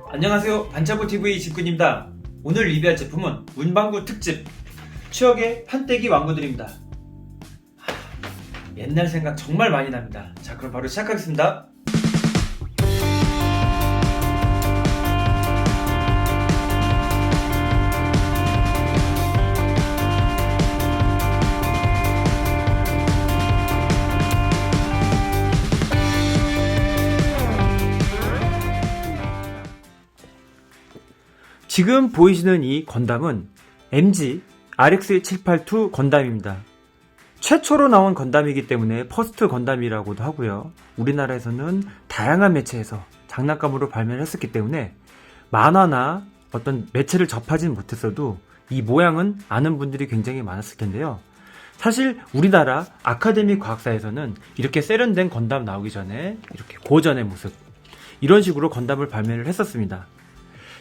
안녕하세요, 반차고TV 직군입니다. 오늘 리뷰할 제품은 문방구 특집 추억의 판때기 왕구들입니다. 옛날 생각 정말 많이 납니다. 자, 그럼 바로 시작하겠습니다. 지금 보이시는 이 건담은 MG RX782 건담입니다. 최초로 나온 건담이기 때문에 퍼스트 건담이라고도 하고요. 우리나라에서는 다양한 매체에서 장난감으로 발매를 했었기 때문에 만화나 어떤 매체를 접하진 못했어도 이 모양은 아는 분들이 굉장히 많았을 텐데요. 사실 우리나라 아카데미 과학사에서는 이렇게 세련된 건담 나오기 전에 이렇게 고전의 모습, 이런 식으로 건담을 발매를 했었습니다.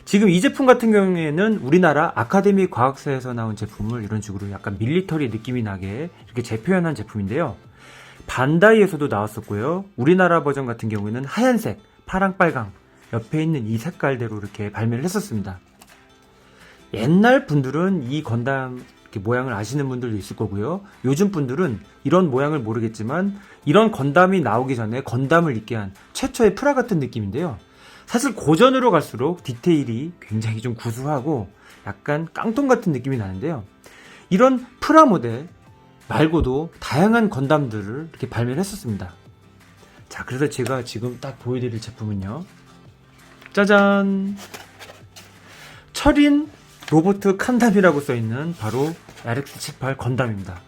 지금 이 제품 같은 경우에는 우리나라 아카데미 과학사에서 나온 제품을 이런 식으로 약간 밀리터리 느낌이 나게 이렇게 재표현한 제품인데요. 반다이에서도 나왔었고요. 우리나라 버전 같은 경우에는 하얀색, 파랑, 빨강 옆에 있는 이 색깔대로 이렇게 발매를 했었습니다. 옛날 분들은 이 건담 모양을 아시는 분들도 있을 거고요. 요즘 분들은 이런 모양을 모르겠지만 이런 건담이 나오기 전에 건담을 입게 한 최초의 프라 같은 느낌인데요. 사실 고전으로 갈수록 디테일이 굉장히 좀 구수하고 약간 깡통 같은 느낌이 나는데요. 이런 프라 모델 말고도 다양한 건담들을 이렇게 발매를 했었습니다. 자, 그래서 제가 지금 딱 보여드릴 제품은요. 짜잔! 철인 로보트 칸담이라고 써있는 바로 RX78 건담입니다.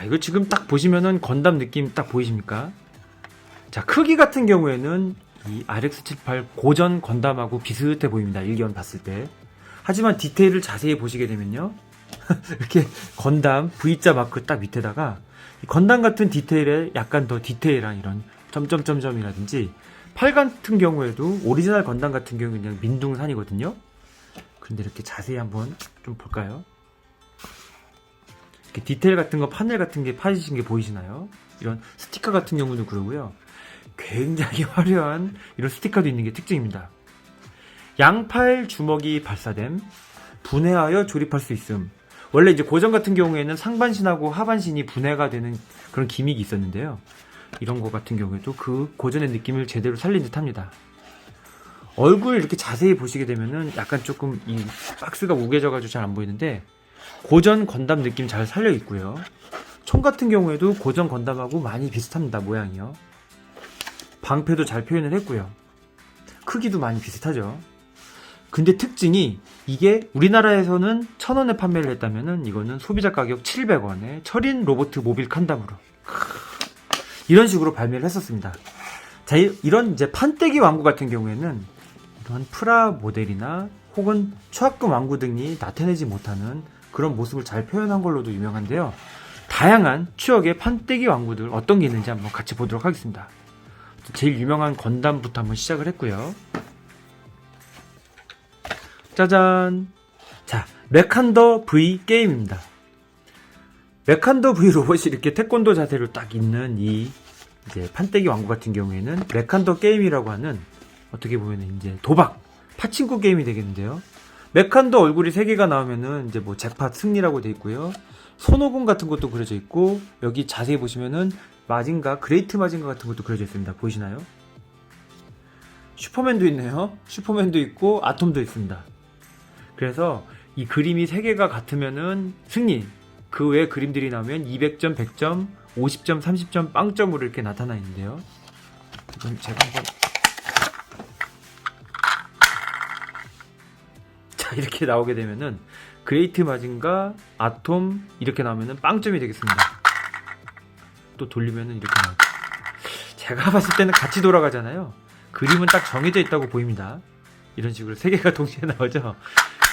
이거 지금 딱 보시면은 건담 느낌 딱 보이십니까? 자, 크기 같은 경우에는 이 RX78 고전 건담하고 비슷해 보입니다. 일견 봤을 때. 하지만 디테일을 자세히 보시게 되면요. 이렇게 건담 V자 마크 딱 밑에다가 이 건담 같은 디테일에 약간 더 디테일한 이런 점점점점이라든지 팔 같은 경우에도 오리지널 건담 같은 경우는 그냥 민둥산이거든요. 그런데 이렇게 자세히 한번 좀 볼까요? 이렇게 디테일 같은 거, 파넬 같은 게 파지신 게 보이시나요? 이런 스티커 같은 경우도 그러고요. 굉장히 화려한 이런 스티커도 있는 게 특징입니다. 양팔 주먹이 발사됨, 분해하여 조립할 수 있음. 원래 이제 고전 같은 경우에는 상반신하고 하반신이 분해가 되는 그런 기믹이 있었는데요. 이런 거 같은 경우에도 그 고전의 느낌을 제대로 살린 듯 합니다. 얼굴 이렇게 자세히 보시게 되면은 약간 조금 이 박스가 우겨져가지고 잘 안 보이는데 고전 건담 느낌 잘 살려 있고요. 총 같은 경우에도 고전 건담하고 많이 비슷합니다. 모양이요. 방패도 잘 표현을 했고요. 크기도 많이 비슷하죠. 근데 특징이 이게 우리나라에서는 1,000원에 판매를 했다면은 이거는 소비자 가격 700원에 철인 로보트 모빌 칸담으로 이런 식으로 발매를 했었습니다. 자, 이런 이제 판때기 왕구 같은 경우에는 이런 프라 모델이나 혹은 추학금 왕구 등이 나타내지 못하는 그런 모습을 잘 표현한 걸로도 유명한데요. 다양한 추억의 판때기 왕구들 어떤 게 있는지 한번 같이 보도록 하겠습니다. 제일 유명한 건담부터 한번 시작을 했고요. 짜잔! 자, 메칸더 V 게임입니다. 메칸더 V 로봇이 이렇게 태권도 자세로 딱 있는 이 이제 판때기 왕구 같은 경우에는 메칸더 게임이라고 하는 어떻게 보면 이제 도박, 파친코 게임이 되겠는데요. 메칸더 얼굴이 3개가 나오면은 이제 뭐 잭팟 승리라고 돼 있고요. 손오공 같은 것도 그려져 있고 여기 자세히 보시면은 마징가, 그레이트 마징가 같은 것도 그려져 있습니다. 보이시나요? 슈퍼맨도 있네요. 슈퍼맨도 있고 아톰도 있습니다. 그래서 이 그림이 3개가 같으면은 승리. 그 외에 그림들이 나오면 200점, 100점, 50점, 30점, 빵점으로 이렇게 나타나 있는데요. 이건 제가 한번 자, 이렇게 나오게 되면은 그레이트 마징가, 아톰 이렇게 나오면은 빵점이 되겠습니다. 또 돌리면은 이렇게 나오죠. 제가 봤을 때는 같이 돌아가잖아요. 그림은 딱 정해져 있다고 보입니다. 이런 식으로 3개가 동시에 나오죠.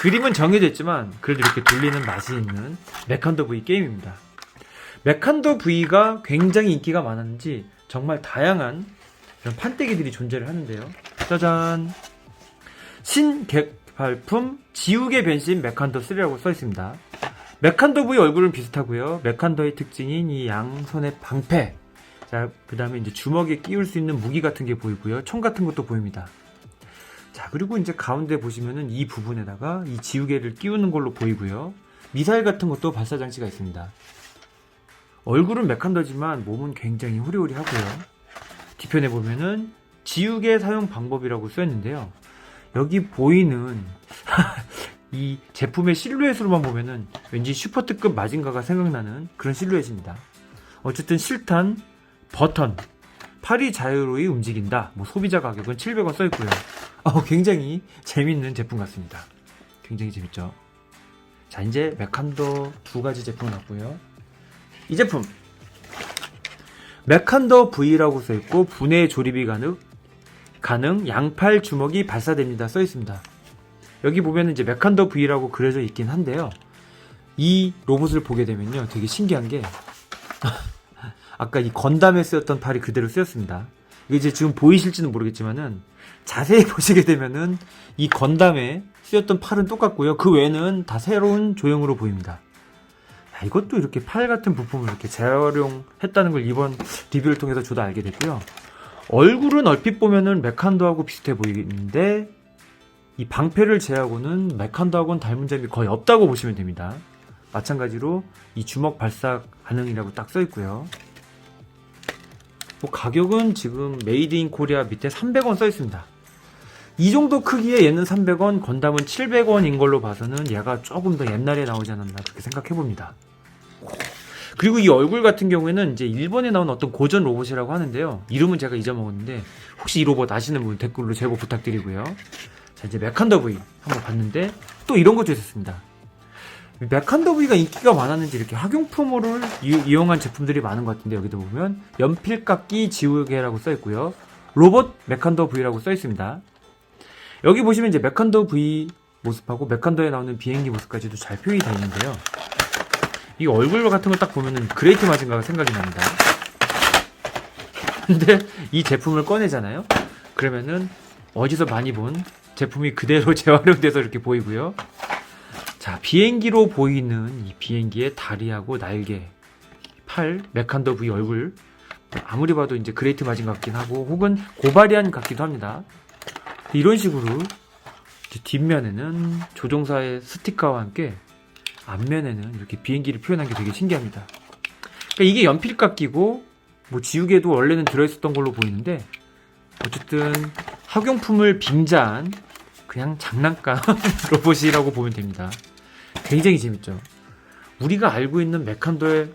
그림은 정해져 있지만 그래도 이렇게 돌리는 맛이 있는 메칸더 V 게임입니다. 메칸더 V가 굉장히 인기가 많았는지 정말 다양한 이런 판때기들이 존재를 하는데요. 짜잔! 신개발품 지우개 변신 메칸더 3라고 써있습니다. 메칸더 V 얼굴은 비슷하고요. 메칸더의 특징인 이 양손의 방패, 자, 그 다음에 이제 주먹에 끼울 수 있는 무기 같은 게 보이고요. 총 같은 것도 보입니다. 자, 그리고 이제 가운데 보시면은 이 부분에다가 이 지우개를 끼우는 걸로 보이고요. 미사일 같은 것도 발사 장치가 있습니다. 얼굴은 메칸더지만 몸은 굉장히 후리후리하고요. 뒤편에 보면은 지우개 사용 방법이라고 써있는데요. 여기 보이는 이 제품의 실루엣으로만 보면은 왠지 슈퍼트급 마징가가 생각나는 그런 실루엣입니다. 어쨌든 실탄, 버튼, 팔이 자유로이 움직인다. 뭐 소비자 가격은 700원 써있고요. 굉장히 재밌는 제품 같습니다. 굉장히 재밌죠. 자, 이제 메칸더 두 가지 제품 나왔고요. 이 제품 메칸더 V라고 써있고 분해 조립이 가능 양팔 주먹이 발사됩니다 써있습니다. 여기 보면 이제 메칸더 V라고 그려져 있긴 한데요. 이 로봇을 보게 되면요, 되게 신기한 게 아까 이 건담에 쓰였던 팔이 그대로 쓰였습니다. 이게 이제 지금 보이실지는 모르겠지만은 자세히 보시게 되면은 이 건담에 쓰였던 팔은 똑같고요. 그 외에는 다 새로운 조형으로 보입니다. 야, 이것도 이렇게 팔 같은 부품을 이렇게 재활용했다는 걸 이번 리뷰를 통해서 저도 알게 됐고요. 얼굴은 얼핏 보면은 메칸더하고 비슷해 보이는데 이 방패를 제하고는 메칸더하고는 닮은 점이 거의 없다고 보시면 됩니다. 마찬가지로 이 주먹 발사 가능이라고 딱 써있고요. 뭐 가격은 지금 메이드 인 코리아 밑에 300원 써있습니다. 이 정도 크기에 얘는 300원, 건담은 700원인 걸로 봐서는 얘가 조금 더 옛날에 나오지 않았나 그렇게 생각해봅니다. 그리고 이 얼굴 같은 경우에는 이제 일본에 나온 어떤 고전 로봇이라고 하는데요. 이름은 제가 잊어먹었는데 혹시 이 로봇 아시는 분 댓글로 제보 부탁드리고요. 자, 이제 메칸더 V 한번 봤는데 또 이런 것도 있었습니다. 메칸더 V가 인기가 많았는지 이렇게 학용품으로 이용한 제품들이 많은 것 같은데 여기도 보면 연필깎이 지우개라고 써있고요. 로봇 메칸더 V라고 써있습니다. 여기 보시면 이제 메칸더 V 모습하고 메칸더에 나오는 비행기 모습까지도 잘 표현이 되어 있는데요. 이 얼굴 같은 걸 딱 보면은 그레이트 마징가가 생각이 납니다. 근데 이 제품을 꺼내잖아요. 그러면은 어디서 많이 본 제품이 그대로 재활용돼서 이렇게 보이고요. 자, 비행기로 보이는 이 비행기의 다리하고 날개, 팔, 메칸더 V 얼굴, 아무리 봐도 이제 그레이트 마징가 같긴 하고 혹은 고바리안 같기도 합니다. 이런 식으로 뒷면에는 조종사의 스티커와 함께 앞면에는 이렇게 비행기를 표현한 게 되게 신기합니다. 그러니까 이게 연필깎이고 뭐 지우개도 원래는 들어있었던 걸로 보이는데 어쨌든 학용품을 빙자한 그냥 장난감 로봇이라고 보면 됩니다. 굉장히 재밌죠. 우리가 알고 있는 메칸더의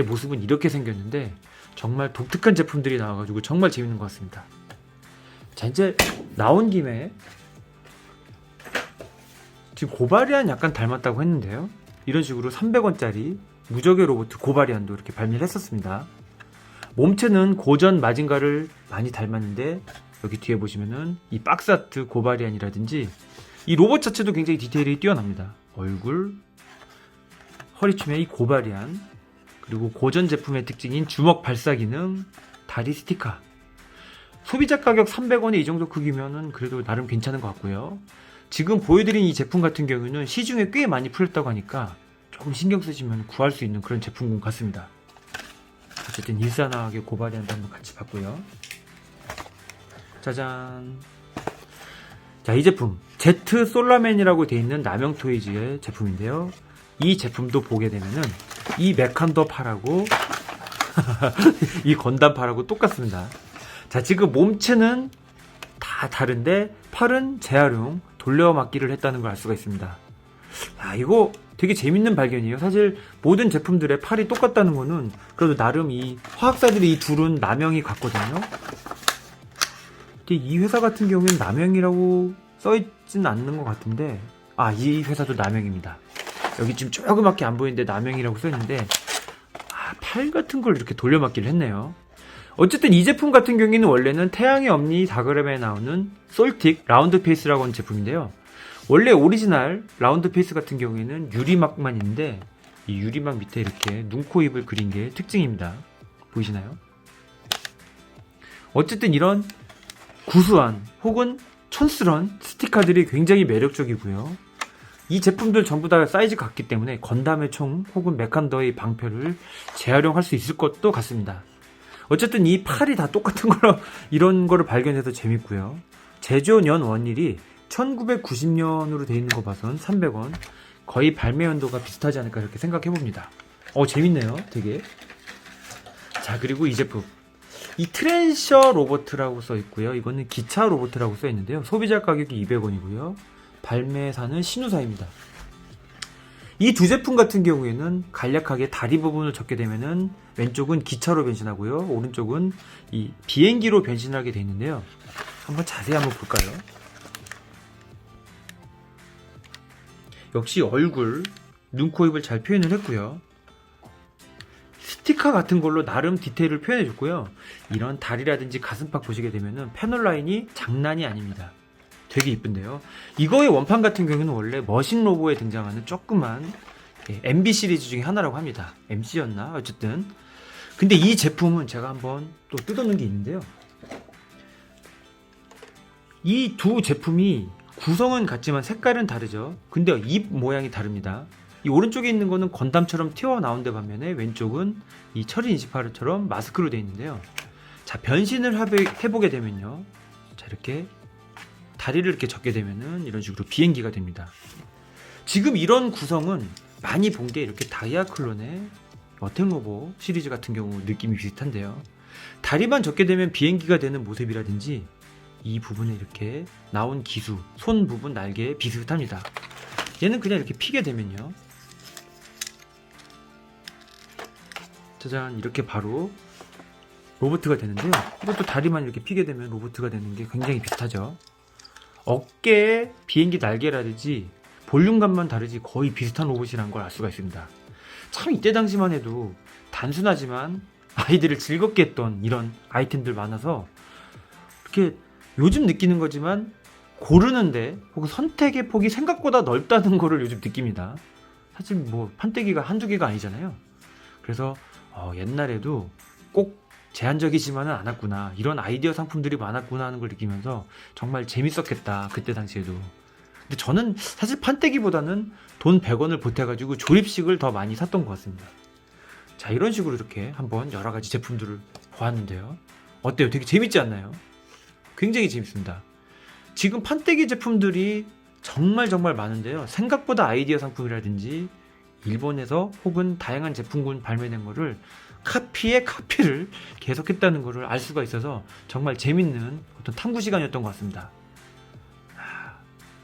모습은 이렇게 생겼는데 정말 독특한 제품들이 나와가지고 정말 재밌는 것 같습니다. 자, 이제 나온 김에 지금 고바리안 약간 닮았다고 했는데요. 이런 식으로 300원짜리 무적의 로봇 고바리안도 이렇게 발매를 했었습니다. 몸체는 고전 마징가를 많이 닮았는데 여기 뒤에 보시면은 이 박스아트 고바리안이라든지 이 로봇 자체도 굉장히 디테일이 뛰어납니다. 얼굴, 허리춤에 이 고바리안, 그리고 고전 제품의 특징인 주먹 발사 기능, 다리 스티커. 소비자 가격 300원에 이 정도 크기면은 그래도 나름 괜찮은 것 같고요. 지금 보여드린 이 제품 같은 경우는 시중에 꽤 많이 풀렸다고 하니까 조금 신경 쓰시면 구할 수 있는 그런 제품 같습니다. 어쨌든 일산화하게 고바리안도 한번 같이 봤고요. 짜잔. 자, 이 제품 Z 솔라맨이라고 되어 있는 남영토이즈의 제품인데요. 이 제품도 보게 되면은 이 메칸더 팔하고 이 건담 팔하고 똑같습니다. 자, 지금 몸체는 다 다른데 팔은 재활용, 돌려막기를 했다는 걸 알 수가 있습니다. 야, 이거 되게 재밌는 발견이에요. 사실 모든 제품들의 팔이 똑같다는 거는 그래도 나름 이 화학사들이 이 둘은 남영이 같거든요. 근데 이 회사 같은 경우에는 남영이라고 써있진 않는 것 같은데, 아, 이 회사도 남영입니다. 여기 지금 조그맣게 안 보이는데 남영이라고 써있는데, 팔 같은 걸 이렇게 돌려막기를 했네요. 어쨌든 이 제품 같은 경우에는 원래는 태양의 엄니 다그램에 나오는 솔틱 라운드 페이스라고 하는 제품인데요. 원래 오리지널 라운드 페이스 같은 경우에는 유리막만 있는데 이 유리막 밑에 이렇게 눈, 코, 입을 그린 게 특징입니다. 보이시나요? 어쨌든 이런 구수한 혹은 촌스러운 스티커들이 굉장히 매력적이고요. 이 제품들 전부 다 사이즈 같기 때문에 건담의 총 혹은 메칸더의 방패를 재활용할 수 있을 것도 같습니다. 어쨌든 이 팔이 다 똑같은 거로 이런 거를 발견해서 재밌고요. 제조년 원일이 1990년으로 돼 있는 거 봐선 300원. 거의 발매 연도가 비슷하지 않을까 이렇게 생각해 봅니다. 재밌네요. 되게. 자, 그리고 이 제품. 이 트랜셔 로봇이라고 써 있고요. 이거는 기차 로봇이라고 써 있는데요. 소비자 가격이 200원이고요. 발매사는 신우사입니다. 이 두 제품 같은 경우에는 간략하게 다리 부분을 접게 되면은 왼쪽은 기차로 변신하고요. 오른쪽은 이 비행기로 변신하게 되어 있는데요. 한번 자세히 한번 볼까요? 역시 얼굴, 눈, 코, 입을 잘 표현을 했고요. 스티커 같은 걸로 나름 디테일을 표현해 줬고요. 이런 다리라든지 가슴팍 보시게 되면은 패널 라인이 장난이 아닙니다. 되게 이쁜데요. 이거의 원판 같은 경우는 원래 머신 로보에 등장하는 조그만 MB 시리즈 중에 하나라고 합니다. MC였나? 어쨌든. 근데 이 제품은 제가 한번 또 뜯어놓은 게 있는데요. 이 두 제품이 구성은 같지만 색깔은 다르죠. 근데 입 모양이 다릅니다. 이 오른쪽에 있는 거는 건담처럼 튀어나온 데 반면에 왼쪽은 이 철인 28호처럼 마스크로 되어 있는데요. 자, 변신을 해보게 되면요. 자, 이렇게 다리를 이렇게 접게 되면은 이런 식으로 비행기가 됩니다. 지금 이런 구성은 많이 본 게 이렇게 다이아클론의 어택로보 시리즈 같은 경우 느낌이 비슷한데요. 다리만 접게 되면 비행기가 되는 모습이라든지 이 부분에 이렇게 나온 기수, 손 부분 날개에 비슷합니다. 얘는 그냥 이렇게 피게 되면요. 짜잔, 이렇게 바로 로보트가 되는데요. 이것도 다리만 이렇게 피게 되면 로보트가 되는 게 굉장히 비슷하죠. 어깨에 비행기 날개라든지 볼륨감만 다르지 거의 비슷한 로봇이라는 걸 알 수가 있습니다. 참 이때 당시만 해도 단순하지만 아이들을 즐겁게 했던 이런 아이템들 많아서 이렇게 요즘 느끼는 거지만 고르는데 혹은 선택의 폭이 생각보다 넓다는 거를 요즘 느낍니다. 사실 뭐 판때기가 한두 개가 아니잖아요. 그래서 옛날에도 꼭 제한적이지만은 않았구나, 이런 아이디어 상품들이 많았구나 하는 걸 느끼면서 정말 재밌었겠다, 그때 당시에도. 근데 저는 사실 판때기보다는 돈 100원을 보태가지고 조립식을 더 많이 샀던 것 같습니다. 자, 이런 식으로 이렇게 한번 여러가지 제품들을 보았는데요. 어때요? 되게 재밌지 않나요? 굉장히 재밌습니다. 지금 판때기 제품들이 정말 많은데요. 생각보다 아이디어 상품이라든지 일본에서 혹은 다양한 제품군 발매된 거를 카피에 카피를 계속했다는 거를 알 수가 있어서 정말 재밌는 어떤 탐구 시간이었던 것 같습니다.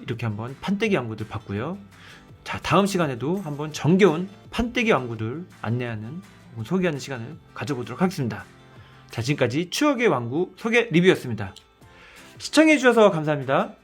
이렇게 한번 판때기 왕구들 봤고요. 자, 다음 시간에도 한번 정겨운 판때기 왕구들 안내하는 혹은 소개하는 시간을 가져보도록 하겠습니다. 자, 지금까지 추억의 왕구 소개 리뷰였습니다. 시청해주셔서 감사합니다.